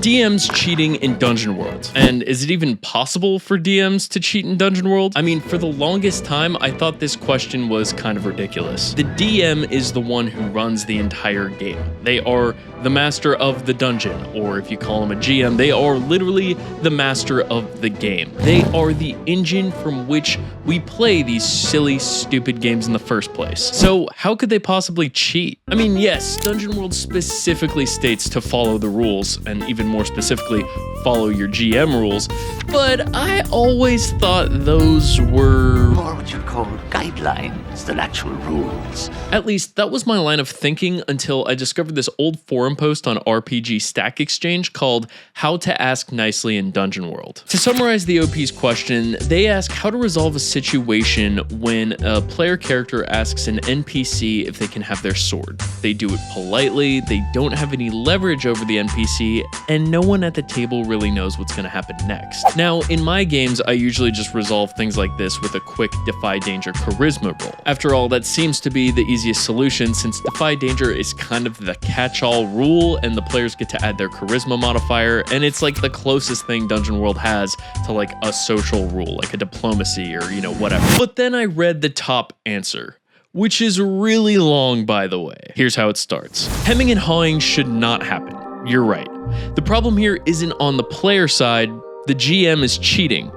DMs cheating in Dungeon World? And is it even possible for DMs to cheat in Dungeon World? I mean, for the longest time, I thought this question was kind of ridiculous. The DM is the one who runs the entire game. They are the master of the dungeon, or if you call them a GM, they are literally the master of the game. They are the engine from which we play these silly, stupid games in the first place. So how could they possibly cheat? I mean, yes, Dungeon World specifically states to follow the rules, and even more specifically, follow your GM rules, but I always thought those were more what you call guidelines than actual rules. At least that was my line of thinking until I discovered this old forum post on RPG Stack Exchange called How to Ask Nicely in Dungeon World. To summarize the OP's question, they ask how to resolve a situation when a player character asks an NPC if they can have their sword. They do it politely, they don't have any leverage over the NPC, and no one at the table really knows what's going to happen next. Now, in my games, I usually just resolve things like this with a quick Defy Danger charisma roll. After all, that seems to be the easiest solution since Defy Danger is kind of the catch-all rule and the players get to add their charisma modifier, and it's like the closest thing Dungeon World has to like a social rule, like a diplomacy or, you know, whatever. But then I read the top answer, which is really long, by the way. Here's how it starts. Hemming and hawing should not happen. You're right. The problem here isn't on the player side. The GM is cheating.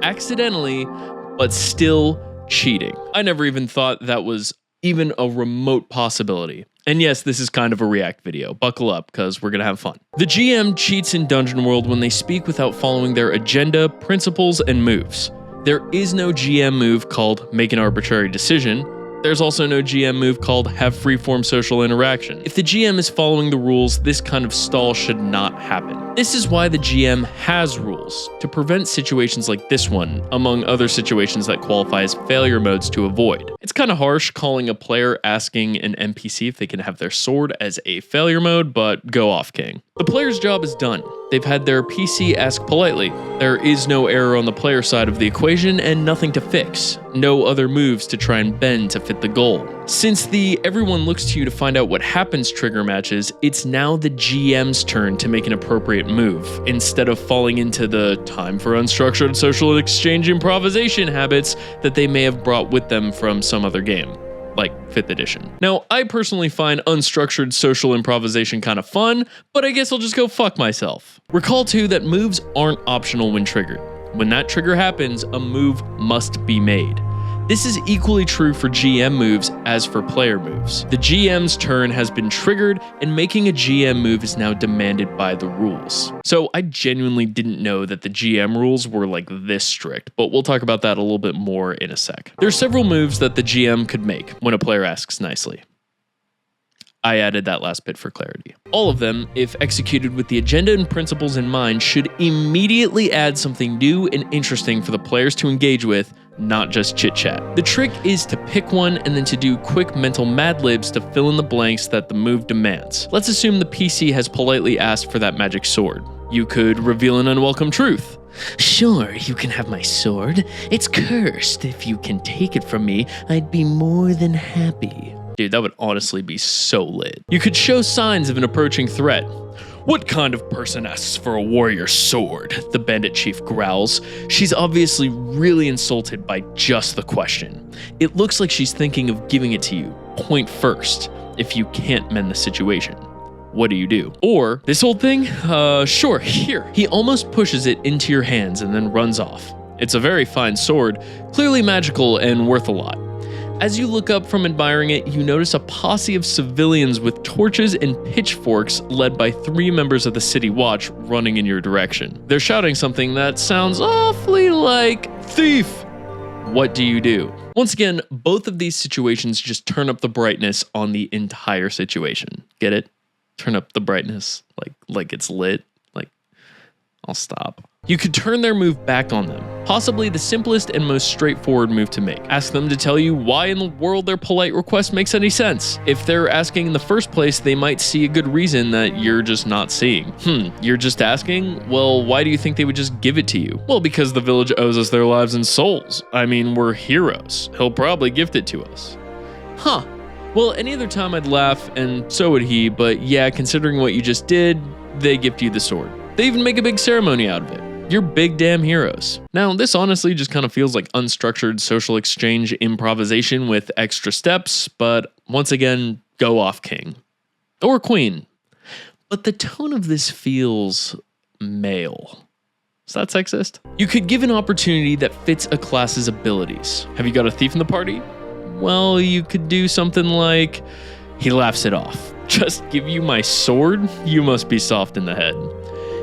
Accidentally, but still cheating. I never even thought that was even a remote possibility. And yes, this is kind of a react video. Buckle up, because we're gonna have fun. The GM cheats in Dungeon World when they speak without following their agenda, principles, and moves. There is no GM move called make an arbitrary decision. There's also no GM move called have freeform social interaction. If the GM is following the rules, this kind of stall should not happen. This is why the GM has rules, to prevent situations like this one, among other situations that qualify as failure modes to avoid. It's kind of harsh calling a player asking an NPC if they can have their sword as a failure mode, but go off, King. The player's job is done. They've had their PC ask politely. There is no error on the player side of the equation and nothing to fix. No other moves to try and bend to fit the goal. Since the everyone looks to you to find out what happens trigger matches, it's now the GM's turn to make an appropriate move, instead of falling into the time for unstructured social exchange improvisation habits that they may have brought with them from some other game, like 5th edition. Now, I personally find unstructured social improvisation kind of fun, but I guess I'll just go fuck myself. Recall too that moves aren't optional when triggered. When that trigger happens, a move must be made. This is equally true for GM moves as for player moves. The GM's turn has been triggered, and making a GM move is now demanded by the rules. So I genuinely didn't know that the GM rules were like this strict, but we'll talk about that a little bit more in a sec. There are several moves that the GM could make when a player asks nicely. I added that last bit for clarity. All of them, if executed with the agenda and principles in mind, should immediately add something new and interesting for the players to engage with, not just chit-chat. The trick is to pick one and then to do quick mental Mad Libs to fill in the blanks that the move demands. Let's assume the PC has politely asked for that magic sword. You could reveal an unwelcome truth. Sure, you can have my sword. It's cursed. If you can take it from me, I'd be more than happy. Dude, that would honestly be so lit. You could show signs of an approaching threat. What kind of person asks for a warrior sword? The bandit chief growls. She's obviously really insulted by just the question. It looks like she's thinking of giving it to you, point first, if you can't mend the situation. What do you do? Or, this old thing? Sure, here. He almost pushes it into your hands and then runs off. It's a very fine sword, clearly magical and worth a lot. As you look up from admiring it, you notice a posse of civilians with torches and pitchforks led by 3 members of the city watch running in your direction. They're shouting something that sounds awfully like thief. What do you do? Once again, both of these situations just turn up the brightness on the entire situation. Get it? Turn up the brightness like it's lit. Like, I'll stop. You could turn their move back on them. Possibly the simplest and most straightforward move to make. Ask them to tell you why in the world their polite request makes any sense. If they're asking in the first place, they might see a good reason that you're just not seeing. You're just asking? Well, why do you think they would just give it to you? Well, because the village owes us their lives and souls. I mean, we're heroes. He'll probably gift it to us. Huh. Well, any other time I'd laugh, and so would he, but yeah, considering what you just did, they gift you the sword. They even make a big ceremony out of it. You're big damn heroes. Now, this honestly just kind of feels like unstructured social exchange improvisation with extra steps, but once again, go off king. Or queen. But the tone of this feels male. Is that sexist? You could give an opportunity that fits a class's abilities. Have you got a thief in the party? Well, you could do something like, he laughs it off. Just give you my sword? You must be soft in the head.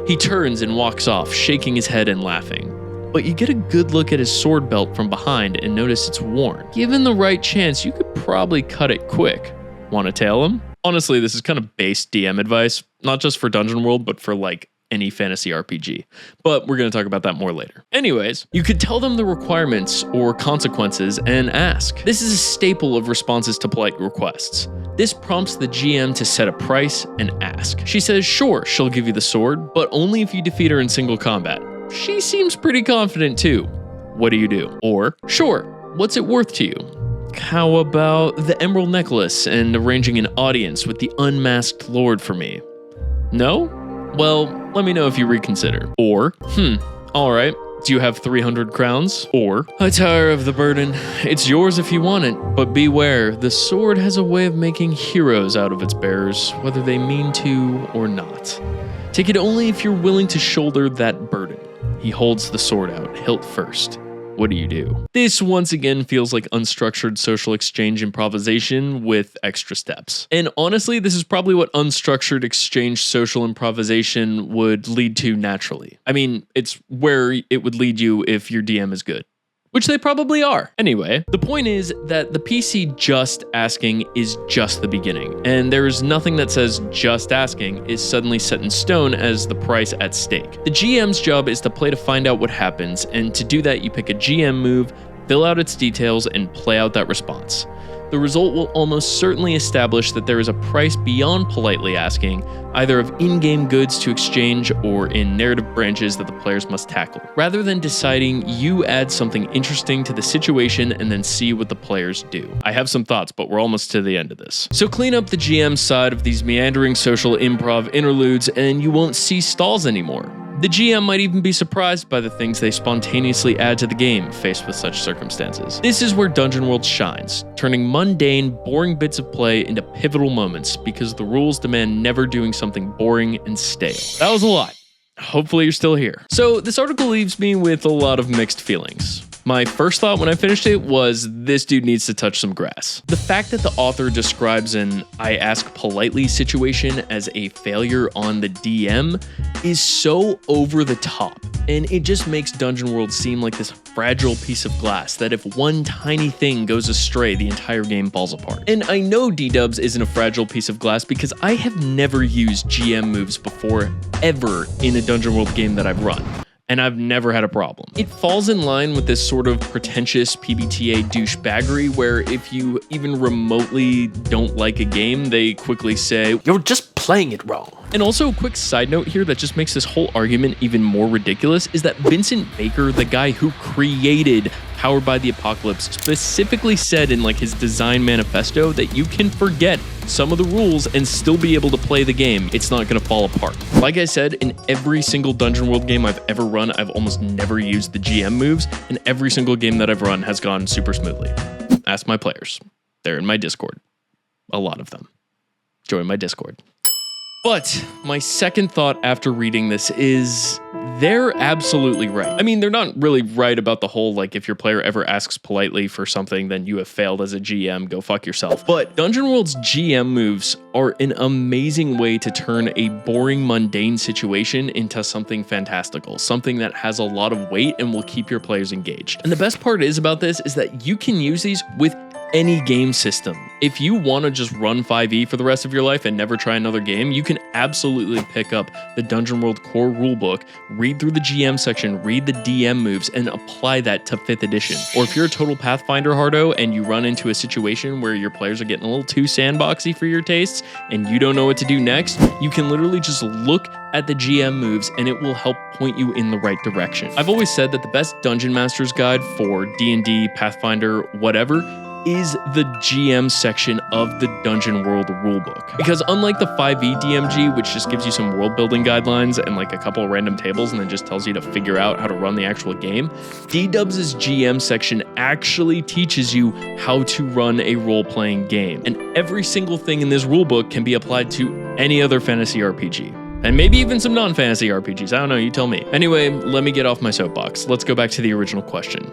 He turns and walks off, shaking his head and laughing. But you get a good look at his sword belt from behind and notice it's worn. Given the right chance, you could probably cut it quick. Want to tail him? Honestly, this is kind of base DM advice, not just for Dungeon World, but for like any fantasy RPG. But we're going to talk about that more later. Anyways, you could tell them the requirements or consequences and ask. This is a staple of responses to polite requests. This prompts the GM to set a price and ask. She says, sure, she'll give you the sword, but only if you defeat her in single combat. She seems pretty confident too. What do you do? Or, sure, what's it worth to you? How about the emerald necklace and arranging an audience with the unmasked lord for me? No? Well, let me know if you reconsider. Or, alright, do you have 300 crowns? Or, I tire of the burden. It's yours if you want it, but beware, the sword has a way of making heroes out of its bearers, whether they mean to or not. Take it only if you're willing to shoulder that burden. He holds the sword out, hilt first. What do you do? This once again feels like unstructured social exchange improvisation with extra steps. And honestly, this is probably what unstructured exchange social improvisation would lead to naturally. I mean, it's where it would lead you if your DM is good. Which they probably are. Anyway, the point is that the PC just asking is just the beginning, and there is nothing that says just asking is suddenly set in stone as the price at stake. The GM's job is to play to find out what happens, and to do that you pick a GM move, fill out its details, and play out that response. The result will almost certainly establish that there is a price beyond politely asking, either of in-game goods to exchange or in narrative branches that the players must tackle. Rather than deciding, you add something interesting to the situation and then see what the players do. I have some thoughts, but we're almost to the end of this. So clean up the GM's side of these meandering social improv interludes and you won't see stalls anymore. The GM might even be surprised by the things they spontaneously add to the game faced with such circumstances. This is where Dungeon World shines, turning mundane, boring bits of play into pivotal moments because the rules demand never doing something boring and stale. That was a lot. Hopefully you're still here. So this article leaves me with a lot of mixed feelings. My first thought when I finished it was, this dude needs to touch some grass. The fact that the author describes an I ask politely situation as a failure on the DM is so over the top, and it just makes Dungeon World seem like this fragile piece of glass that if one tiny thing goes astray, the entire game falls apart. And I know D-Dubs isn't a fragile piece of glass because I have never used GM moves before, ever, in a Dungeon World game that I've run. And I've never had a problem. It falls in line with this sort of pretentious PbtA douchebaggery where if you even remotely don't like a game, they quickly say, "You're just playing it wrong." And also a quick side note here that just makes this whole argument even more ridiculous is that Vincent Baker, the guy who created Powered by the Apocalypse, specifically said in like his design manifesto that you can forget some of the rules and still be able to play the game. It's not gonna fall apart. Like I said, in every single Dungeon World game I've ever run, I've almost never used the GM moves, and every single game that I've run has gone super smoothly. Ask my players. They're in my Discord. A lot of them. Join my Discord. But my second thought after reading this is they're absolutely right. I mean, they're not really right about the whole, like, if your player ever asks politely for something, then you have failed as a GM, go fuck yourself. But Dungeon World's GM moves are an amazing way to turn a boring, mundane situation into something fantastical, something that has a lot of weight and will keep your players engaged. And the best part is about this is that you can use these with any game system. If you want to just run 5e for the rest of your life and never try another game, you can absolutely pick up the Dungeon World core rulebook, read through the GM section, read the DM moves, and apply that to 5th edition. Or if you're a total Pathfinder hardo and you run into a situation where your players are getting a little too sandboxy for your tastes and you don't know what to do next, you can literally just look at the GM moves and it will help point you in the right direction. I've always said that the best Dungeon Master's Guide for D&D, Pathfinder, whatever, is the GM section of the Dungeon World rulebook. Because unlike the 5e DMG, which just gives you some world building guidelines and like a couple of random tables and then just tells you to figure out how to run the actual game, D-Dubs' GM section actually teaches you how to run a role-playing game. And every single thing in this rulebook can be applied to any other fantasy RPG. And maybe even some non-fantasy RPGs. I don't know, you tell me. Anyway, let me get off my soapbox. Let's go back to the original question.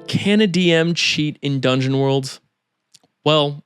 Can a DM cheat in Dungeon World? Well,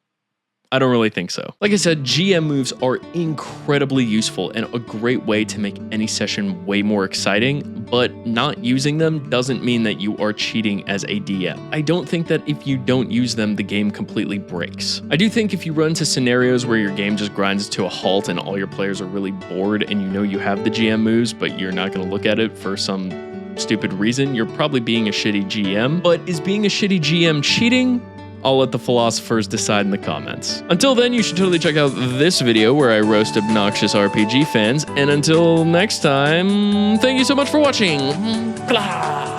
I don't really think so. Like I said, GM moves are incredibly useful and a great way to make any session way more exciting, but not using them doesn't mean that you are cheating as a DM. I don't think that if you don't use them, the game completely breaks. I do think if you run into scenarios where your game just grinds to a halt and all your players are really bored and you know you have the GM moves, but you're not gonna look at it for some stupid reason, you're probably being a shitty GM. But is being a shitty GM cheating? I'll let the philosophers decide in the comments. Until then, you should totally check out this video where I roast obnoxious RPG fans. And until next time, thank you so much for watching. Blah.